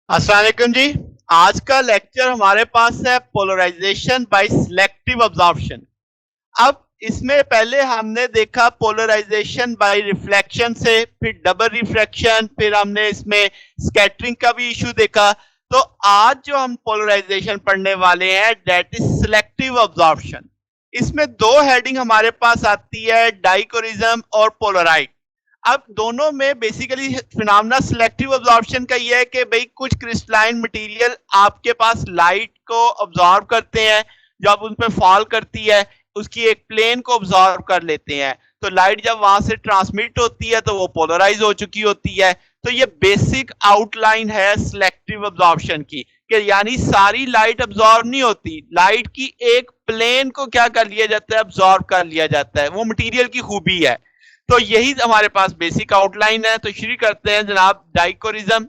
अस्सलाम वालेकुम जी। आज का लेक्चर हमारे पास है पोलराइजेशन बाय सिलेक्टिव अब्जॉर्प्शन। अब इसमें पहले हमने देखा पोलराइजेशन बाय रिफ्लेक्शन से, फिर डबल रिफ्रैक्शन, फिर हमने इसमें स्कैटरिंग का भी इशू देखा। तो आज जो हम पोलराइजेशन पढ़ने वाले हैं दैट इज सिलेक्टिव अब्जॉर्प्शन। इसमें दो हेडिंग हमारे पास आती है, डाइकोरिज्म और पोलराइट। अब दोनों में बेसिकली फिनोमेना सिलेक्टिव अब्जॉर्प्शन का ये है कि भाई कुछ क्रिस्टलाइन मटेरियल आपके पास लाइट को अब्जॉर्ब करते हैं, जब उन पे फॉल करती है उसकी एक प्लेन को अब्जॉर्ब कर लेते हैं, तो लाइट जब वहां से ट्रांसमिट होती है तो वो पोलराइज हो चुकी होती है। तो ये बेसिक आउटलाइन है सिलेक्टिव अब्जॉर्प्शन की, कि यानी सारी लाइट अब्जॉर्ब नहीं होती, लाइट की एक प्लेन को क्या कर लिया जाता है, अब्जॉर्ब कर लिया जाता है। वो मटेरियल की खूबी है। तो यही हमारे पास बेसिक आउटलाइन है। तो शुरू करते हैं जनाब, डाइकोरिज्म।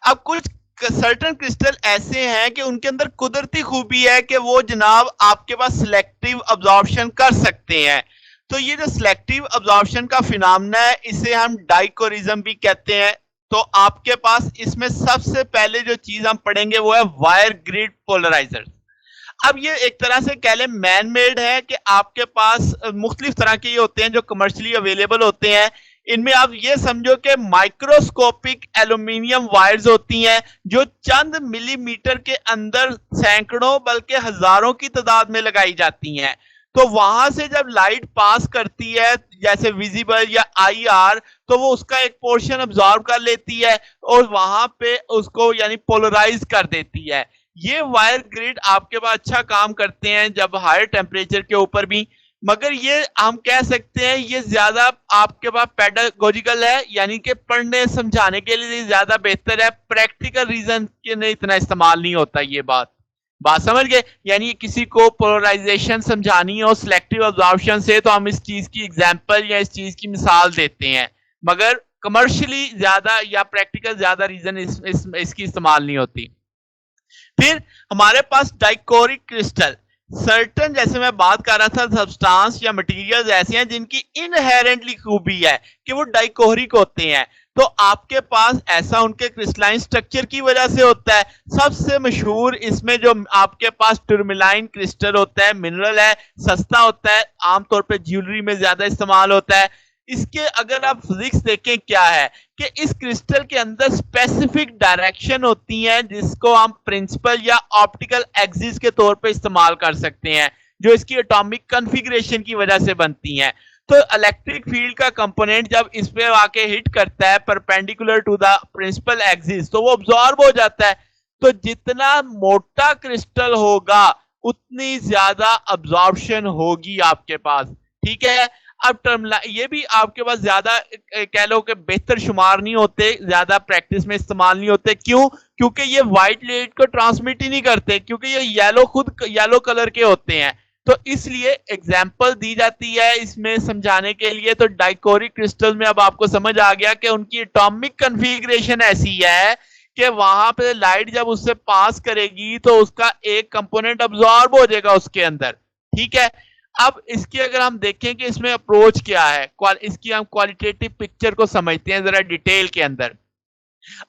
अब कुछ सर्टन क्रिस्टल ऐसे हैं कि उनके अंदर कुदरती खूबी है कि वो जनाब आपके पास सिलेक्टिव अब्जॉर्प्शन कर सकते हैं। तो ये जो सिलेक्टिव अब्जॉर्प्शन का फिनोमेना है इसे हम डाइकोरिज्म भी कहते हैं। तो आपके पास इसमें सबसे पहले जो चीज हम पढ़ेंगे वो है वायर ग्रिड पोलराइजर। अब ये एक तरह से कह लें मैन मेड है कि आपके पास मुख्तलिफ तरह के ये होते हैं जो कमर्शियली अवेलेबल होते हैं। इनमें आप ये समझो कि माइक्रोस्कोपिक एल्यूमिनियम वायर्स होती हैं जो चंद मिलीमीटर के अंदर सैकड़ों बल्कि हजारों की तादाद में लगाई जाती हैं। तो वहां से जब लाइट पास करती है जैसे विजिबल या आईआर, तो वो उसका एक पोर्शन अब्सॉर्ब कर लेती है और वहां पे उसको यानी पोलराइज कर देती है। ये वायर ग्रिड आपके पास अच्छा काम करते हैं जब हायर टेम्परेचर के ऊपर भी, मगर ये हम कह सकते हैं ये ज्यादा आपके पास पेडागोजिकल है, यानी कि पढ़ने समझाने के लिए ज्यादा बेहतर है। प्रैक्टिकल रीजन के लिए इतना इस्तेमाल नहीं होता। ये बात समझ गए? यानी किसी को पोलराइजेशन समझानी हो सिलेक्टिव अब्जॉर्प्शन से तो हम इस चीज की एग्जांपल या इस चीज की मिसाल देते हैं, मगर कमर्शियली ज्यादा या प्रैक्टिकल ज्यादा रीजन इसकी इस्तेमाल नहीं होती। फिर हमारे पास डाइकोरिक क्रिस्टल, सर्टन जैसे मैं बात कर रहा था सब्सटेंस या मटेरियल्स ऐसे हैं जिनकी इनहेरेंटली खूबी है कि वो डाइकोरिक होते हैं। तो आपके पास ऐसा उनके क्रिस्टलाइन स्ट्रक्चर की वजह से होता है। सबसे मशहूर इसमें जो आपके पास टूरमिलाइन क्रिस्टल होता है, मिनरल है, सस्ता होता है, आमतौर पे ज्वेलरी में ज्यादा इस्तेमाल होता है। इसके अगर आप फिजिक्स देखें क्या है कि इस क्रिस्टल के अंदर स्पेसिफिक डायरेक्शन होती हैं जिसको हम प्रिंसिपल या ऑप्टिकल एक्सिस के तौर पे इस्तेमाल कर सकते हैं, जो इसकी एटॉमिक कॉन्फ़िगरेशन की वजह से बनती हैं। तो इलेक्ट्रिक फील्ड का कंपोनेंट जब इस पे आके हिट करता है perpendicular to the principal axis तो वो अब्सॉर्ब हो जाता है। तो जितना मोटा क्रिस्टल होगा उतनी ज्यादा अब्सॉर्प्शन होगी आपके पास। ठीक है? अब टर्म ये भी आपके पास ज्यादा कह लो कि बेहतर शुमार नहीं होते, ज्यादा प्रैक्टिस में इस्तेमाल नहीं होते। क्यों? क्योंकि ये व्हाइट लाइट को ट्रांसमिट ही नहीं करते, क्योंकि ये येलो खुद येलो कलर के होते हैं। तो इसलिए एग्जाम्पल दी जाती है इसमें समझाने के लिए। तो डाइकोरिक क्रिस्टल में अब आपको समझ आ गया कि उनकी एटॉमिक कन्फिग्रेशन ऐसी है कि वहां पे लाइट जब उससे पास करेगी तो उसका एक कंपोनेंट अब्सॉर्ब हो जाएगा उसके अंदर। ठीक है? अब इसकी अगर हम देखें कि इसमें अप्रोच क्या है, इसकी हम क्वालिटेटिव पिक्चर को समझते हैं जरा डिटेल के अंदर।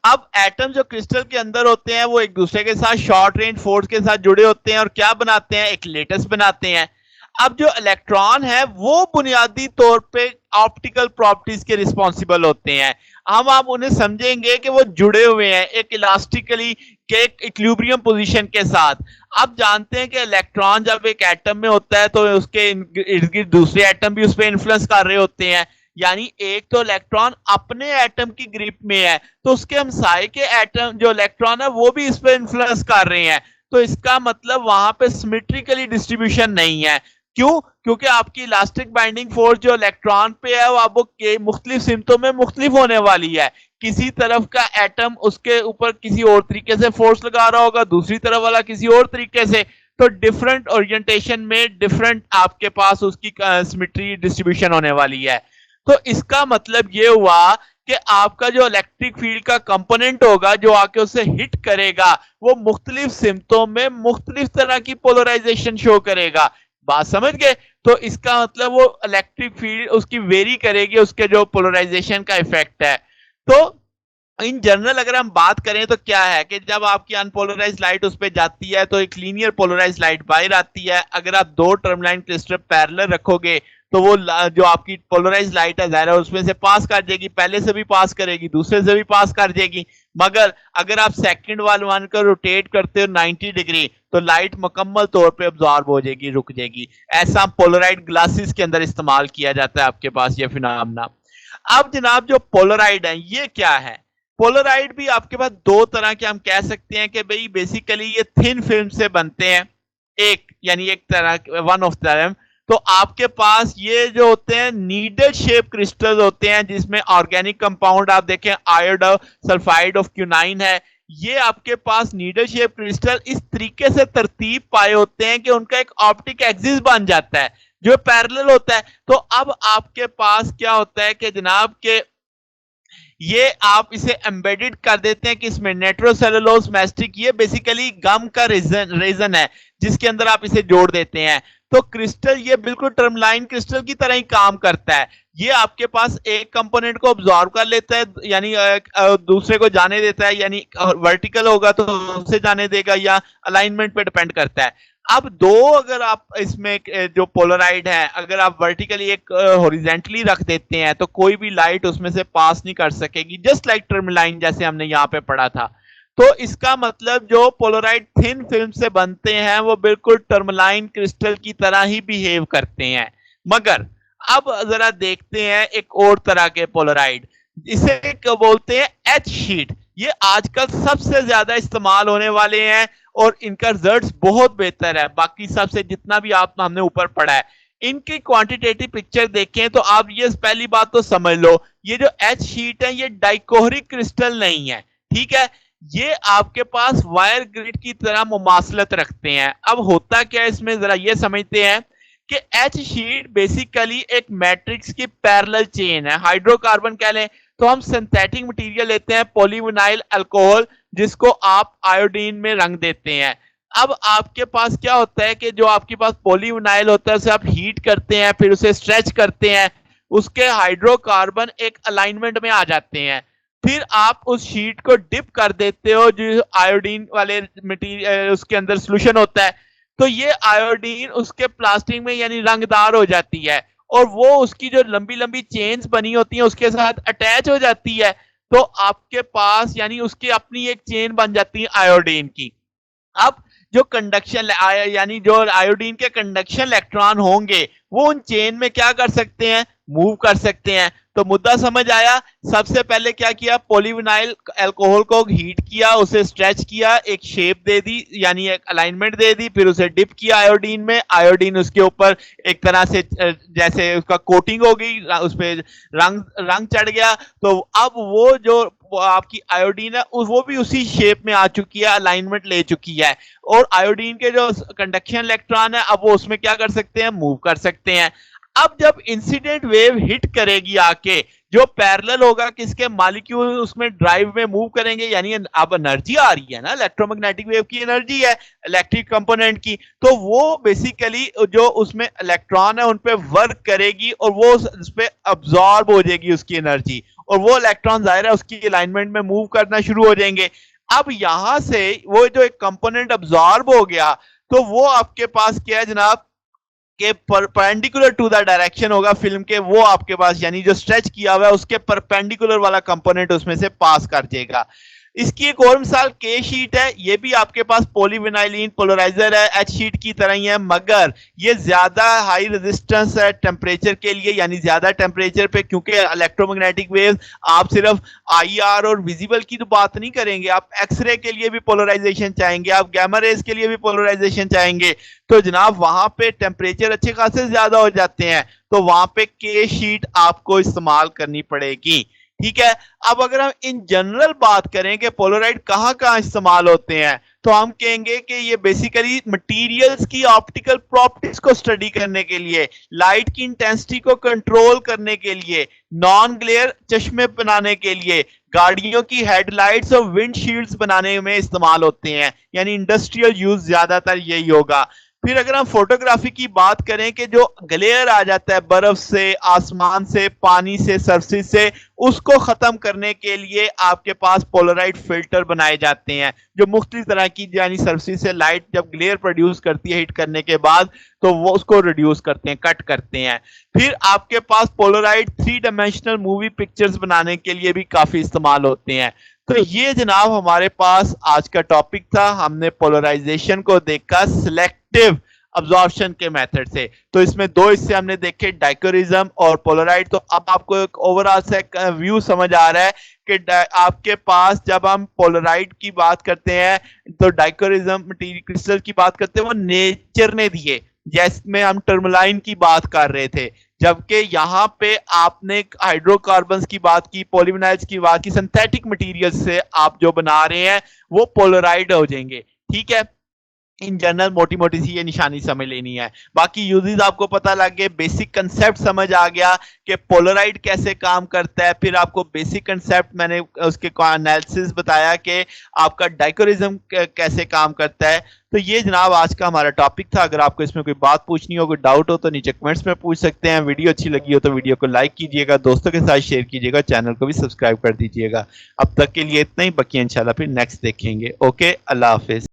अब एटम जो क्रिस्टल के अंदर होते हैं वो एक दूसरे के साथ शॉर्ट रेंज फोर्स के साथ जुड़े होते हैं और क्या बनाते हैं, एक लेटस बनाते हैं। अब जो इलेक्ट्रॉन है वो बुनियादी तौर पे ऑप्टिकल प्रॉपर्टीज के रिस्पॉन्सिबल होते हैं। हम आप उन्हें समझेंगे कि वो जुड़े हुए हैं एक इलास्टिकली के इक्विलिब्रियम पोजीशन के साथ। अब जानते हैं कि इलेक्ट्रॉन जब एक एटम में होता है तो उसके इर्द गिर्द दूसरे एटम भी उस पर इन्फ्लुएंस कर रहे होते हैं। यानी एक तो इलेक्ट्रॉन अपने एटम की ग्रिप में है तो उसके हमसाए के एटम जो इलेक्ट्रॉन है वो भी इस पर इन्फ्लुएंस कर रहे हैं। तो इसका मतलब वहां पे सिमेट्रिकली डिस्ट्रीब्यूशन नहीं है। क्यों? क्योंकि आपकी इलास्टिक बाइंडिंग फोर्स जो इलेक्ट्रॉन पे है वो अब मुख्तलिफ सिमतों में मुख्तलिफ होने वाली है। किसी तरफ का एटम उसके ऊपर किसी और तरीके से फोर्स लगा रहा होगा, दूसरी तरफ वाला किसी और तरीके से। तो डिफरेंट ओरिएंटेशन में डिफरेंट आपके पास उसकी सिमेट्री डिस्ट्रीब्यूशन होने वाली है। तो इसका मतलब ये हुआ कि आपका जो इलेक्ट्रिक फील्ड का कंपोनेंट होगा जो आके उसे हिट करेगा वो मुख्तलिफ सिमतों में मुख्तलिफ तरह की पोलराइजेशन शो करेगा। बात समझ गए? तो इसका मतलब वो इलेक्ट्रिक फील्ड उसकी वेरी करेगी, उसके जो पोलराइजेशन का इफेक्ट है। तो इन जनरल अगर हम बात करें तो क्या है कि जब आपकी अनपोलराइज लाइट उस पर जाती है तो एक लीनियर पोलराइज लाइट बाहर आती है। अगर आप दो टर्मलाइन क्रिस्टल पैरेलल रखोगे तो वो जो आपकी पोलराइज लाइट है ज़ाहिर है उसमें से पास कर जाएगी, पहले से भी पास करेगी, दूसरे से भी पास कर जाएगी। मगर अगर आप सेकंड वाले वन को रोटेट करते हो 90 डिग्री तो लाइट मुकम्मल तौर पे अब्जॉर्ब हो जाएगी, रुक जाएगी। ऐसा पोलराइड ग्लासेस के अंदर इस्तेमाल किया जाता है आपके पास ये फिनोमेना। अब जनाब जो पोलराइड है ये क्या है? पोलराइड भी आपके पास दो तरह के हम कह सकते हैं कि भाई बेसिकली ये थिन फिल्म से बनते हैं। एक यानी एक तरह वन ऑफ देम तो आपके पास ये जो होते हैं नीडल शेप क्रिस्टल होते हैं जिसमें ऑर्गेनिक कंपाउंड आप देखें आयोडो सल्फाइड ऑफ क्यूनाइन है। ये आपके पास नीडल शेप क्रिस्टल इस तरीके से तरतीब पाए होते हैं कि उनका एक ऑप्टिक एक्सिस बन जाता है जो पैरेलल होता है। तो अब आपके पास क्या होता है कि जनाब के ये आप इसे एम्बेडेड कर देते हैं कि इसमें नेट्रोसेलुलोज मैस्टिक ये बेसिकली गम का रेजन है जिसके अंदर आप इसे जोड़ देते हैं। तो क्रिस्टल ये बिल्कुल टर्मलाइन क्रिस्टल की तरह ही काम करता है। ये आपके पास एक कंपोनेंट को ऑब्जॉर्व कर लेता है यानी दूसरे को जाने देता है, यानी वर्टिकल होगा तो उसे जाने देगा या अलाइनमेंट पे डिपेंड करता है। अब दो अगर आप इसमें जो पोलराइड है अगर आप वर्टिकली एक हॉरिजेंटली रख देते हैं तो कोई भी लाइट उसमें से पास नहीं कर सकेगी, जस्ट लाइक टर्मलाइन जैसे हमने यहाँ पे पढ़ा था। तो इसका मतलब जो पोलराइड थिन फिल्म से बनते हैं वो बिल्कुल टर्मलाइन क्रिस्टल की तरह ही बिहेव करते हैं। मगर अब जरा देखते हैं एक और तरह के पोलराइड, इसे बोलते हैं एच शीट। ये आजकल सबसे ज्यादा इस्तेमाल होने वाले हैं और इनका रिजल्ट्स बहुत बेहतर है बाकी सबसे जितना भी आप हमने ऊपर पढ़ा है। इनकी क्वांटिटेटिव पिक्चर देखें तो आप ये पहली बात तो समझ लो ये जो एच शीट है ये डाइकोरिक क्रिस्टल नहीं है, ठीक है। ये आपके पास वायर ग्रिड की तरह मुमासलत रखते हैं। अब होता क्या है इसमें जरा ये समझते हैं कि एच शीट बेसिकली एक मैट्रिक्स की पैरेलल चेन है, हाइड्रोकार्बन कह लें तो हम सिंथेटिक मटेरियल लेते हैं पॉलीविनाइल अल्कोहल जिसको आप आयोडीन में रंग देते हैं। अब आपके पास क्या होता है कि जो आपके पास पॉलीविनाइल होता है उसे आप हीट करते हैं फिर उसे स्ट्रेच करते हैं, उसके हाइड्रोकार्बन एक अलाइनमेंट में आ जाते हैं। फिर आप उस शीट को डिप कर देते हो जो आयोडीन वाले मटेरियल उसके अंदर सोल्यूशन होता है। तो ये आयोडीन उसके प्लास्टिक में यानी रंगदार हो जाती है और वो उसकी जो लंबी लंबी चेन्स बनी होती हैं उसके साथ अटैच हो जाती है। तो आपके पास यानी उसकी अपनी एक चेन बन जाती है आयोडीन की। अब जो कंडक्शन यानी जो आयोडीन के कंडक्शन इलेक्ट्रॉन होंगे वो उन चेन में क्या कर सकते हैं, मूव कर सकते हैं। तो मुद्दा समझ आया। सबसे पहले क्या किया, पॉलीविनाइल अल्कोहल को हीट किया, उसे स्ट्रेच किया, एक शेप दे दी यानी एक अलाइनमेंट दे दी, फिर उसे डिप किया आयोडीन में। आयोडीन उसके ऊपर एक तरह से जैसे उसका कोटिंग हो गई, उस पर रंग रंग चढ़ गया। तो अब वो जो वो आपकी आयोडीन है वो भी उसी शेप में आ चुकी है, अलाइनमेंट ले चुकी है। और आयोडीन के जो कंडक्शन इलेक्ट्रॉन है अब वो उसमें क्या कर सकते हैं, मूव कर सकते हैं। अब जब इंसिडेंट वेव हिट करेगी आके जो पैरेलल होगा किसके, मॉलिक्यूल उसमें ड्राइव में मूव करेंगे यानी अब एनर्जी आ रही है ना, इलेक्ट्रोमैग्नेटिक वेव की एनर्जी है इलेक्ट्रिक कंपोनेंट की। तो वो बेसिकली जो उसमें इलेक्ट्रॉन है उन पे वर्क करेगी और वो उस पे अब्सॉर्ब हो जाएगी उसकी एनर्जी और वो इलेक्ट्रॉन जाहिर है उसकी अलाइनमेंट में मूव करना शुरू हो जाएंगे। अब यहां से वो जो एक कंपोनेंट अब्सॉर्ब हो गया तो वो आपके पास क्या है जनाब के परपेंडिकुलर टू द डायरेक्शन होगा फिल्म के, वो आपके पास यानी जो स्ट्रेच किया हुआ है उसके परपेंडिकुलर वाला कंपोनेंट उसमें से पास कर जाएगा। इसकी एक और मिसाल के शीट है। ये भी आपके पास पॉलीविनाइलिन पोलराइजर है, एच शीट की तरह ही है, मगर ये ज्यादा हाई रेजिस्टेंस है टेम्परेचर के लिए यानी ज्यादा टेम्परेचर पे, क्योंकि इलेक्ट्रोमैग्नेटिक वेव आप सिर्फ आईआर और विजिबल की तो बात नहीं करेंगे, आप एक्सरे के लिए भी पोलराइजेशन चाहेंगे, आप गैमा रेज के लिए भी पोलराइजेशन चाहेंगे। तो जनाब वहां पे टेम्परेचर अच्छे खासे ज्यादा हो जाते हैं तो वहां पे के शीट आपको इस्तेमाल करनी पड़ेगी, ठीक है। अब अगर हम इन जनरल बात करें कि पोलराइड कहां कहां इस्तेमाल होते हैं तो हम कहेंगे कि ये बेसिकली मटेरियल्स की ऑप्टिकल प्रॉपर्टीज को स्टडी करने के लिए, लाइट की इंटेंसिटी को कंट्रोल करने के लिए, नॉन ग्लेयर चश्मे बनाने के लिए, गाड़ियों की हेडलाइट्स और विंडशील्ड्स बनाने में इस्तेमाल होते हैं, यानी इंडस्ट्रियल यूज ज्यादातर यही होगा। फिर अगर हम फोटोग्राफी की बात करें कि जो ग्लेयर आ जाता है बर्फ से, आसमान से, पानी से, सरफेस से, उसको खत्म करने के लिए आपके पास पोलराइड फिल्टर बनाए जाते हैं जो मुख्तलिफ तरह की यानी सरफेस से लाइट जब ग्लेयर प्रोड्यूस करती है हिट करने के बाद तो वो उसको रिड्यूस करते हैं, कट करते हैं। फिर आपके पास पोलराइड 3 डायमेंशनल मूवी पिक्चर्स बनाने के लिए भी काफी इस्तेमाल होते हैं। तो ये जनाब हमारे पास आज का टॉपिक था। हमने पोलराइजेशन को देखा सिलेक्टिव अब्जॉर्प्शन के मेथड से। तो इसमें दो हिस्से हमने देखे, डाइकोरिज्म और पोलराइड। तो अब आपको एक ओवरऑल से व्यू समझ आ रहा है कि आपके पास जब हम पोलराइड की बात करते हैं तो डाइकोरिज्म मटेरियल क्रिस्टल की बात करते हैं वो नेचर ने दिए, जिसमें हम टर्मलाइन की बात कर रहे थे, जबकि यहाँ पे आपने हाइड्रोकार्बन्स की बात की, पॉलीविनाइल्स की बात की, सिंथेटिक मटेरियल से आप जो बना रहे हैं वो पोलराइड हो जाएंगे। ठीक है, इन जनरल मोटी मोटी सी ये निशानी समझ लेनी है। बाकी यूजेस आपको पता लग गए, बेसिक कंसेप्ट समझ आ गया कि पोलराइड कैसे काम करता है। फिर आपको बेसिक कंसेप्ट मैंने उसके एनालिसिस बताया कि आपका डाइकोरिज्म कैसे काम करता है। तो ये जनाब आज का हमारा टॉपिक था। अगर आपको इसमें कोई बात पूछनी हो, कोई डाउट हो तो नीचे कमेंट्स में पूछ सकते हैं। वीडियो अच्छी लगी हो तो वीडियो को लाइक कीजिएगा, दोस्तों के साथ शेयर कीजिएगा, चैनल को भी सब्सक्राइब कर दीजिएगा। अब तक के लिए इतना ही, बाकी इंशाल्लाह फिर नेक्स्ट देखेंगे। ओके, अल्लाह हाफिज।